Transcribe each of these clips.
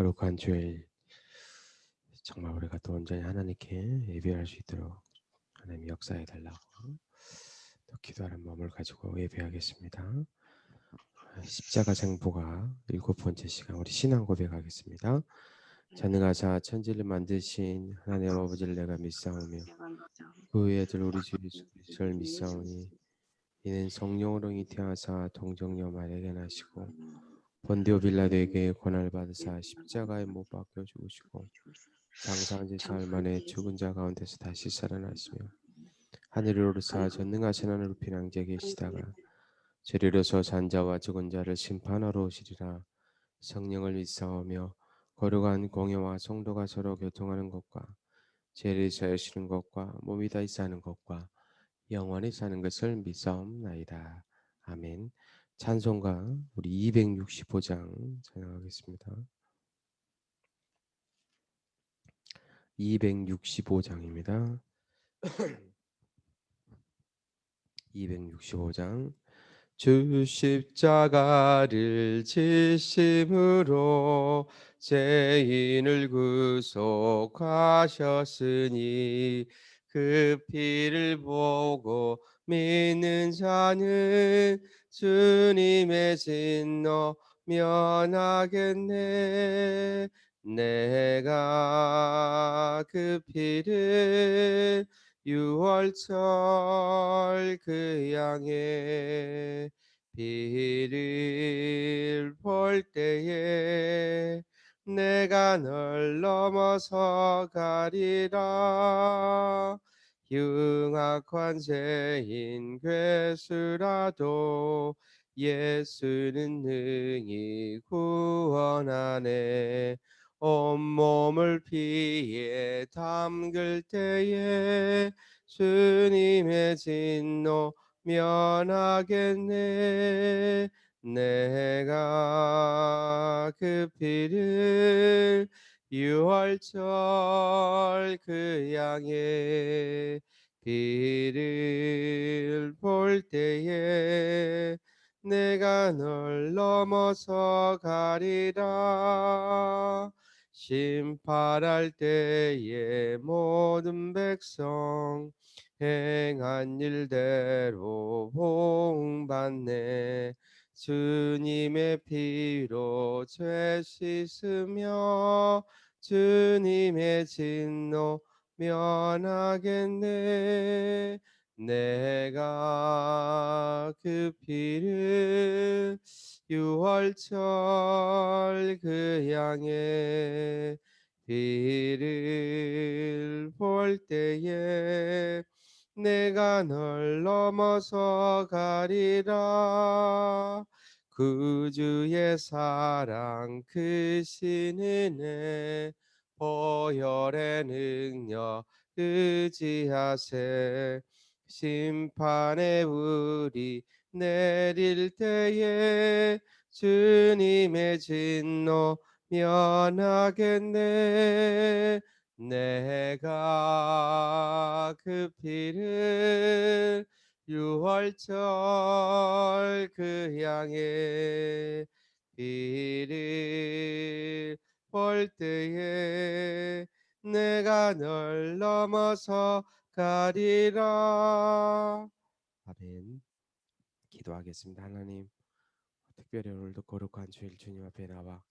거룩한 주일 정말 우리가 또 온전히 하나님께 예배할 수 있도록 하나님 역사해 달라고 또 기도하는 마음을 가지고 예배하겠습니다. 십자가 생보가 7번째 시간 우리 신앙 고백하겠습니다. 전능하사 천지를 만드신 하나님 아버지를 내가 믿사오며 그 외의 아들 우리 주 예수 그리스도를 믿사오니 이는 성령으로 잉태하사 동정녀 마리아에게 나시고 본디오 빌라도에게 고난을 받으사 십자가에 못 박혀 죽으시고 장사한 지 사흘 만에 죽은 자 가운데서 다시 살아나시며 하늘에 오르사 전능하신 하늘 높이 낭자에 계시다가 저리로서 산자와 죽은 자를 심판하러 오시리라. 성령을 믿사오며 거룩한 공예와 성도가 서로 교통하는 것과 죄를 사하시는 것과 몸이 다시 사는 것과 영원히 사는 것을 믿사옵나이다. 아멘. 찬송가 우리 265장 찬양하겠습니다. 265장입니다. 265장 주 십자가를 지심으로 죄인을 구속하셨으니 그 피를 보고 믿는 자는 주님의 진노 면하겠네. 내가 그 피를 유월절 그 양의 피를 볼 때에 내가 널 넘어서 가리라. 흉악한 죄인 괴수라도 예수는 능히 구원하네. 온몸을 피에 담글 때에 주님의 진노 면하겠네. 내가 그 피를 유월절 그 양의 피를 볼 때에 내가 널 넘어서 가리라. 심판할 때에 모든 백성 행한 일대로 보응받네. 주님의 피로 죄 씻으며 주님의 진노 면하겠네. 내가 그 피를 유월절 그 양의 피를 볼 때에 내가 널 넘어서 가리라. 구주의 사랑 크신 은혜 보혈의 능력 의지하세. 심판의 우리 내릴 때에 주님의 진노 면하겠네. 내가 그 피를 유월절 그 양의 피를 볼 때에 내가 널 넘어서 가리라. 아멘. 기도하겠습니다. 하나님, 특별히 오늘도 거룩한 주일 주님 앞에 나와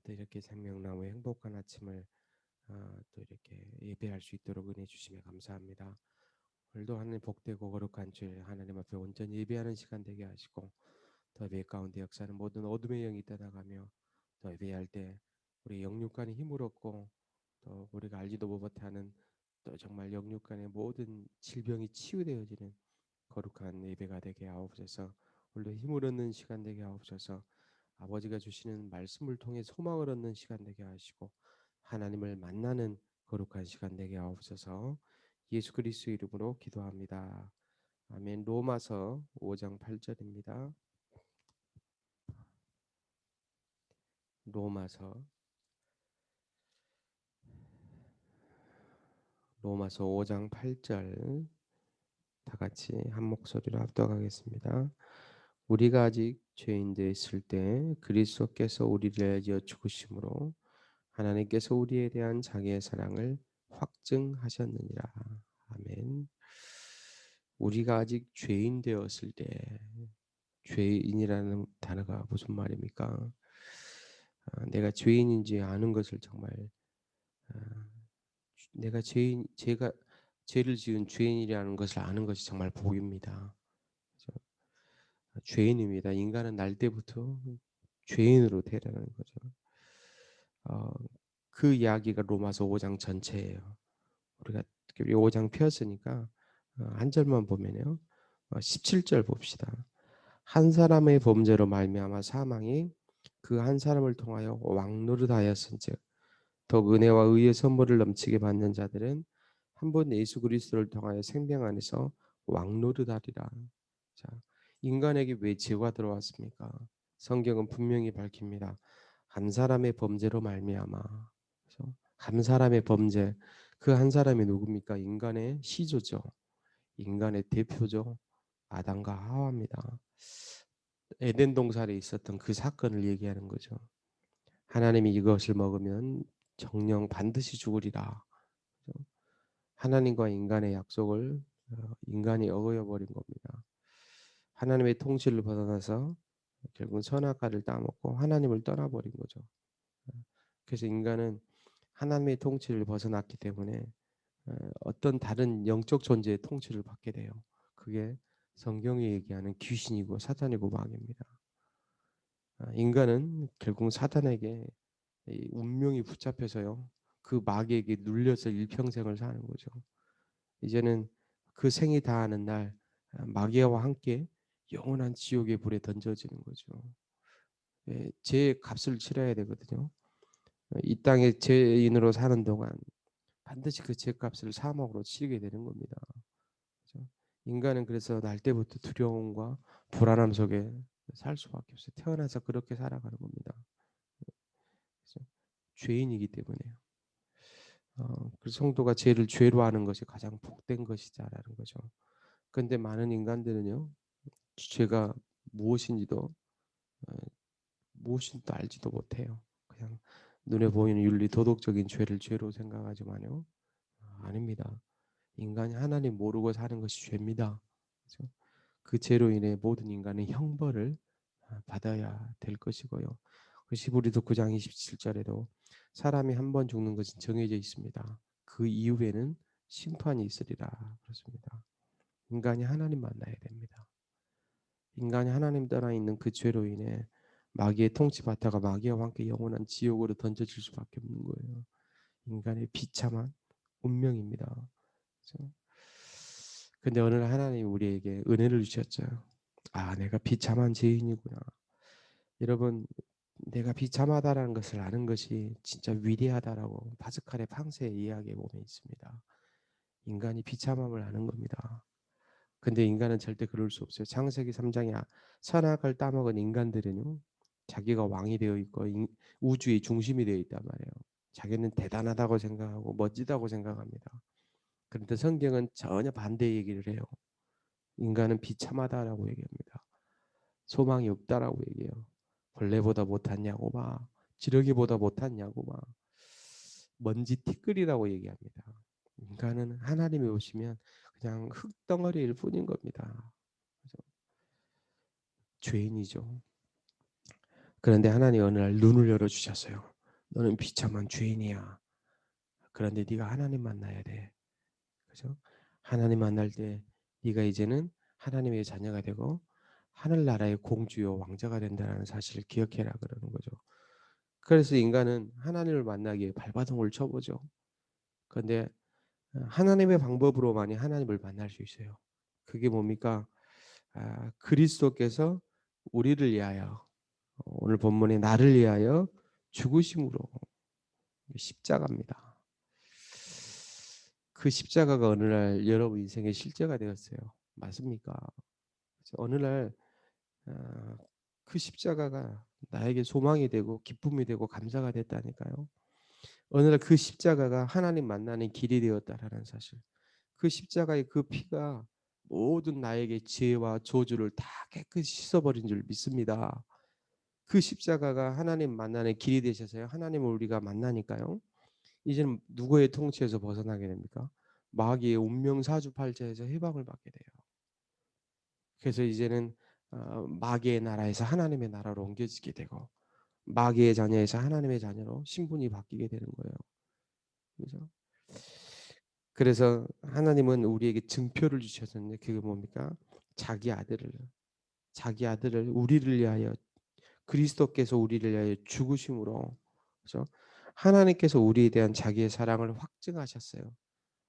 또 이렇게 생명나무 행복한 아침을 또 이렇게 예배할 수 있도록 은혜 주시며 감사합니다. 오늘도 하나님 복되고 거룩한 주일 하나님 앞에 온전히 예배하는 시간 되게 하시고 더 예배 가운데 역사는 모든 어둠의 영이 떠나가며 더 예배할 때 우리 영육간이 힘을 얻고 또 우리가 알지도 못하는 또 정말 영육간의 모든 질병이 치유되어지는 거룩한 예배가 되게 하옵소서. 오늘도 힘을 얻는 시간 되게 하옵소서. 아버지가 주시는 말씀을 통해 소망을 얻는 시간 되게 하시고 하나님을 만나는 거룩한 시간 되게 하옵소서. 예수 그리스도 이름으로 기도합니다. 아멘. 로마서 5장 8절입니다. 로마서 5장 8절 다 같이 한 목소리로 합독하겠습니다. 우리가 아직 죄인 되었을 때 그리스도께서 우리를 위하여 죽으심으로 하나님께서 우리에 대한 자기의 사랑을 확증하셨느니라. 아멘. 우리가 아직 죄인 되었을 때, 죄인이라는 단어가 무슨 말입니까? 내가 죄인인지 아는 것을 정말, 아, 내가 제가 죄를 지은 죄인이라는 것을 아는 것이 정말 복입니다. 그래서 죄인입니다. 인간은 날 때부터 죄인으로 태어나는 거죠. 어, 그 이야기가 로마서 5장 전체예요. 우리가 특별히 5장 펴었으니까 한 절만 보면요. 17절 봅시다. 한 사람의 범죄로 말미암아 사망이 그 한 사람을 통하여 왕노릇하였은즉 더욱 은혜와 의의 선물을 넘치게 받는 자들은 한 번 예수 그리스도를 통하여 생명 안에서 왕노릇하리라. 자, 인간에게 왜 죄가 들어왔습니까? 성경은 분명히 밝힙니다. 한 사람의 범죄로 말미암아. 그래서 한 사람의 범죄, 그 한 사람이 누굽니까? 인간의 시조죠. 인간의 대표죠. 아담과 하와입니다. 에덴 동산에 있었던 그 사건을 얘기하는 거죠. 하나님이 이것을 먹으면 정령 반드시 죽으리라. 하나님과 인간의 약속을 인간이 어겨버린 겁니다. 하나님의 통치를 벗어나서 결국 선악과를 따먹고 하나님을 떠나버린 거죠. 그래서 인간은 하나님의 통치를 벗어났기 때문에 어떤 다른 영적 존재의 통치를 받게 돼요. 그게 성경이 얘기하는 귀신이고 사탄이고 마귀입니다. 인간은 결국 사탄에게 이 운명이 붙잡혀서요. 그 마귀에게 눌려서 일평생을 사는 거죠. 이제는 그 생이 다하는 날 마귀와 함께 영원한 지옥의 불에 던져지는 거죠. 예, 제 값을 치러야 되거든요. 이 땅에 죄인으로 사는 동안 반드시 그 죄값을 사망으로 치르게 되는 겁니다. 그렇죠? 인간은 그래서 날 때부터 두려움과 불안함 속에 살 수밖에 없어요. 태어나서 그렇게 살아가는 겁니다. 그렇죠? 죄인이기 때문에요. 그 성도가 죄를 죄로 하는 것이 가장 복된 것이다라는 거죠. 그런데 많은 인간들은요, 죄가 무엇인지도 어, 무엇인지도 알지도 못해요. 그냥 눈에 보이는 윤리 도덕적인 죄를 죄로 생각하지만요, 아닙니다. 인간이 하나님 모르고 사는 것이 죄입니다. 그렇죠? 그 죄로 인해 모든 인간은 형벌을 받아야 될 것이고요. 그 시브리서 9장 27절에도 사람이 한 번 죽는 것은 정해져 있습니다. 그 이후에는 심판이 있으리라 그렇습니다. 인간이 하나님 만나야 됩니다. 인간이 하나님 떠나 있는 그 죄로 인해 마귀의 통치받다가 마귀와 함께 영원한 지옥으로 던져질 수밖에 없는 거예요. 인간의 비참한 운명입니다. 그렇죠? 근데 어느 날 하나님이 우리에게 은혜를 주셨죠. 아, 내가 비참한 죄인이구나. 여러분, 내가 비참하다라는 것을 아는 것이 진짜 위대하다라고 파스칼의 팡세의 이야기에 보면 있습니다. 인간이 비참함을 아는 겁니다. 근데 인간은 절대 그럴 수 없어요. 창세기 3장에 선악을 따먹은 인간들은요. 자기가 왕이 되어 있고 우주의 중심이 되어 있단 말이에요. 자기는 대단하다고 생각하고 멋지다고 생각합니다. 그런데 성경은 전혀 반대 얘기를 해요. 인간은 비참하다라고 얘기합니다. 소망이 없다라고 얘기해요. 벌레보다 못한 야고바, 지렁이보다 못한 야고바, 먼지 티끌이라고 얘기합니다. 인간은 하나님이 오시면 그냥 흙덩어리일 뿐인 겁니다. 그래서 죄인이죠. 그런데 하나님 어느 날 눈을 열어주셨어요. 너는 비참한 죄인이야. 그런데 네가 하나님 만나야 돼. 그죠? 하나님 만날 때 네가 이제는 하나님의 자녀가 되고 하늘나라의 공주요 왕자가 된다는 사실을 기억해라 그러는 거죠. 그래서 인간은 하나님을 만나기 위해 발버둥을 쳐보죠. 그런데 하나님의 방법으로만이 하나님을 만날 수 있어요. 그게 뭡니까? 그리스도께서 우리를 위하여 오늘 본문에 나를 위하여 죽으심으로 십자가입니다. 그 십자가가 어느 날 여러분 인생의 실제가 되었어요. 맞습니까? 어느 날 그 십자가가 나에게 소망이 되고 기쁨이 되고 감사가 됐다니까요. 어느 날 그 십자가가 하나님 만나는 길이 되었다라는 사실. 그 십자가의 그 피가 모든 나에게 죄와 저주를 다 깨끗이 씻어버린 줄 믿습니다. 그 십자가가 하나님 만나는 길이 되셔서요. 하나님을 우리가 만나니까요. 이제는 누구의 통치에서 벗어나게 됩니까? 마귀의 운명사주팔자에서 해방을 받게 돼요. 그래서 이제는 마귀의 나라에서 하나님의 나라로 옮겨지게 되고 마귀의 자녀에서 하나님의 자녀로 신분이 바뀌게 되는 거예요. 그죠? 그래서 하나님은 우리에게 증표를 주셨는데 그게 뭡니까? 자기 아들을 자기 아들을 우리를 위하여 그리스도께서 우리를 위하여 죽으심으로 그죠? 하나님께서 우리에 대한 자기의 사랑을 확증하셨어요.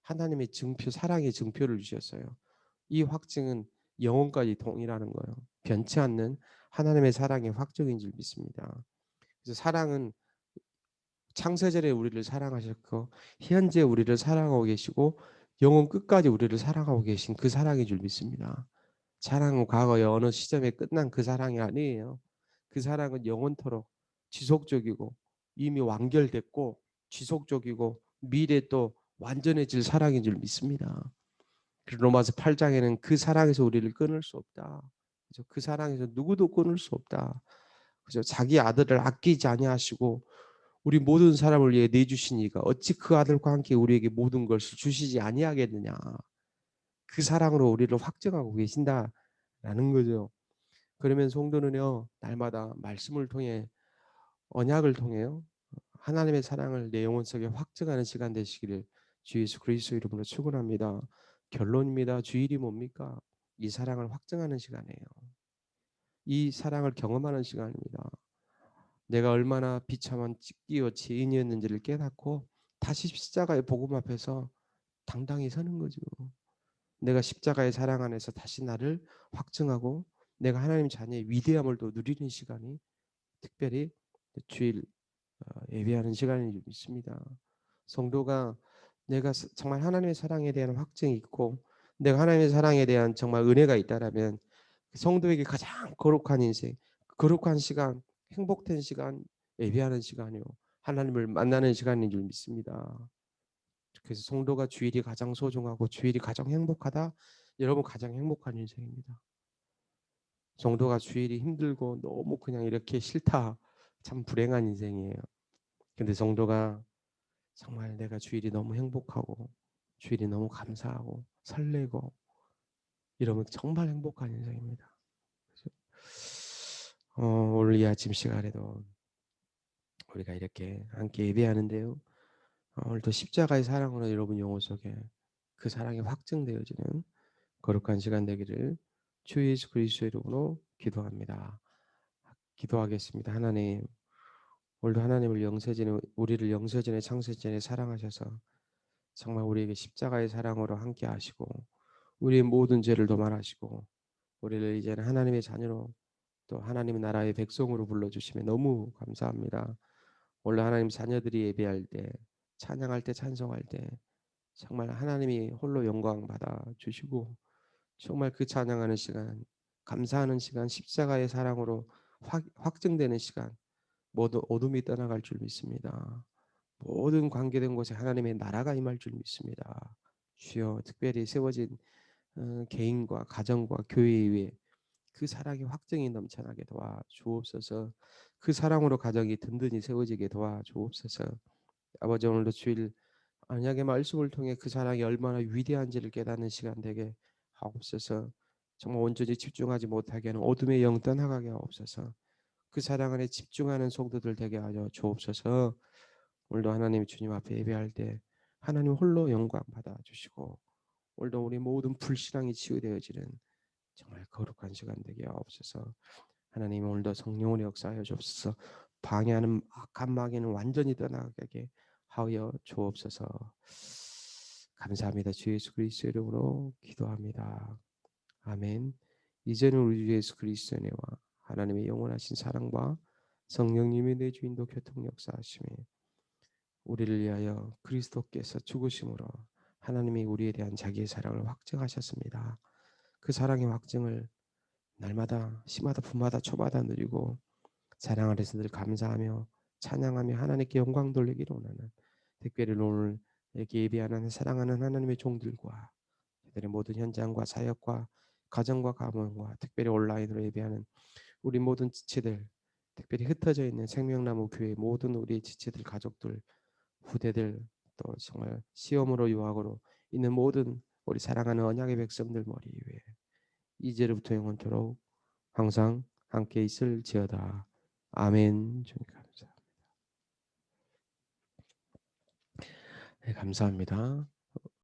하나님의 증표, 사랑의 증표를 주셨어요. 이 확증은 영원까지 동일하는 거예요. 변치 않는 하나님의 사랑의 확증인 줄 믿습니다. 그래서 사랑은 창세전에 우리를 사랑하셨고 현재 우리를 사랑하고 계시고 영원 끝까지 우리를 사랑하고 계신 그 사랑인 줄 믿습니다. 사랑은 과거의 어느 시점에 끝난 그 사랑이 아니에요. 그 사랑은 영원토록 지속적이고 이미 완결됐고 지속적이고 미래 또 완전해질 사랑인 줄 믿습니다. 로마서 8장에는 그 사랑에서 우리를 끊을 수 없다. 그죠? 그 사랑에서 누구도 끊을 수 없다. 그죠? 자기 아들을 아끼지 아니하시고 우리 모든 사람을 위해 내주시니까 어찌 그 아들과 함께 우리에게 모든 것을 주시지 아니하겠느냐. 그 사랑으로 우리를 확증하고 계신다라는 거죠. 그러면 성도는요 날마다 말씀을 통해 언약을 통해요 하나님의 사랑을 내 영혼 속에 확증하는 시간 되시기를 주 예수 그리스도 이름으로 축원합니다. 결론입니다. 주일이 뭡니까? 이 사랑을 확증하는 시간이에요. 이 사랑을 경험하는 시간입니다. 내가 얼마나 비참한 찢기와 죄인이었는지를 깨닫고 다시 십자가의 복음 앞에서 당당히 서는 거죠. 내가 십자가의 사랑 안에서 다시 나를 확증하고 내가 하나님 자녀의 위대함을 또 누리는 시간이 특별히 주일 예배하는 시간이 있습니다. 성도가 내가 정말 하나님의 사랑에 대한 확증이 있고 내가 하나님의 사랑에 대한 정말 은혜가 있다라면 성도에게 가장 거룩한 인생, 거룩한 시간, 행복된 시간, 예배하는 시간이요. 하나님을 만나는 시간인 줄 믿습니다. 그래서 성도가 주일이 가장 소중하고 주일이 가장 행복하다. 여러분 가장 행복한 인생입니다. 성도가 주일이 힘들고 너무 그냥 이렇게 싫다. 참 불행한 인생이에요. 근데 성도가 정말 내가 주일이 너무 행복하고 주일이 너무 감사하고 설레고 이러면 정말 행복한 인생입니다. 오늘 이 아침 시간에도 우리가 이렇게 함께 예배하는데요. 오늘도 십자가의 사랑으로 여러분 영혼 속에 그 사랑이 확증되어지는 거룩한 시간 되기를 주 예수 그리스도 이름으로 기도합니다. 기도하겠습니다. 하나님, 오늘도 하나님을 영세전에 우리를 영세전에 창세전에 사랑하셔서 정말 우리에게 십자가의 사랑으로 함께 하시고 우리의 모든 죄를 도말하시고 우리를 이제는 하나님의 자녀로 또 하나님의 나라의 백성으로 불러주시면 너무 감사합니다. 원래 하나님 자녀들이 예배할 때 찬양할 때 찬송할 때 정말 하나님이 홀로 영광 받아 주시고 정말 그 찬양하는 시간 감사하는 시간 십자가의 사랑으로 확증되는 시간 모두 어둠이 떠나갈 줄 믿습니다. 모든 관계된 곳에 하나님의 나라가 임할 줄 믿습니다. 주여 특별히 세워진 개인과 가정과 교회 위에 그 사랑의 확증이 넘쳐나게 도와 주옵소서. 그 사랑으로 가정이 든든히 세워지게 도와 주옵소서. 아버지 오늘도 주일 언약의 말씀을 통해 그 사랑이 얼마나 위대한지를 깨닫는 시간 되게 하옵소서. 정말 온전히 집중하지 못하게 하는 어둠의 영 떠나가게 하옵소서. 그 사랑 안에 집중하는 성도들 되게 하여 주옵소서. 오늘도 하나님 주님 앞에 예배할 때 하나님 홀로 영광 받아 주시고 오늘도 우리 모든 불신앙이 치유되어지는 정말 거룩한 시간 되게 하옵소서. 하나님 오늘도 성령의 역사하여 주옵소서. 방해하는 악한 마귀는 완전히 떠나가게 하여 주옵소서. 감사합니다. 주 예수 그리스도 이름으로 기도합니다. 아멘. 이제는 우리 주 예수 그리스도의 은혜와 하나님의 영원하신 사랑과 성령님의 내주인도 교통 역사하심에 우리를 위하여 그리스도께서 죽으심으로 하나님이 우리에 대한 자기의 사랑을 확증하셨습니다. 그 사랑의 확증을 날마다 시마다 분마다 초마다 누리고 사랑 안에서 늘 감사하며 찬양하며 하나님께 영광 돌리기를 원하는 특별히 오늘 이렇게 예배하는 사랑하는 하나님의 종들과 그들의 모든 현장과 사역과 가정과 가문과 특별히 온라인으로 예배하는 우리 모든 지체들 특별히 흩어져 있는 생명나무 교회 모든 우리 지체들, 가족들, 후대들, 또 정말 시험으로 유학으로 있는 모든 우리 사랑하는 언약의 백성들 머리 위에 이제로부터 영원토록 항상 함께 있을지어다. 아멘. 주님 감사합니다. 네, 감사합니다.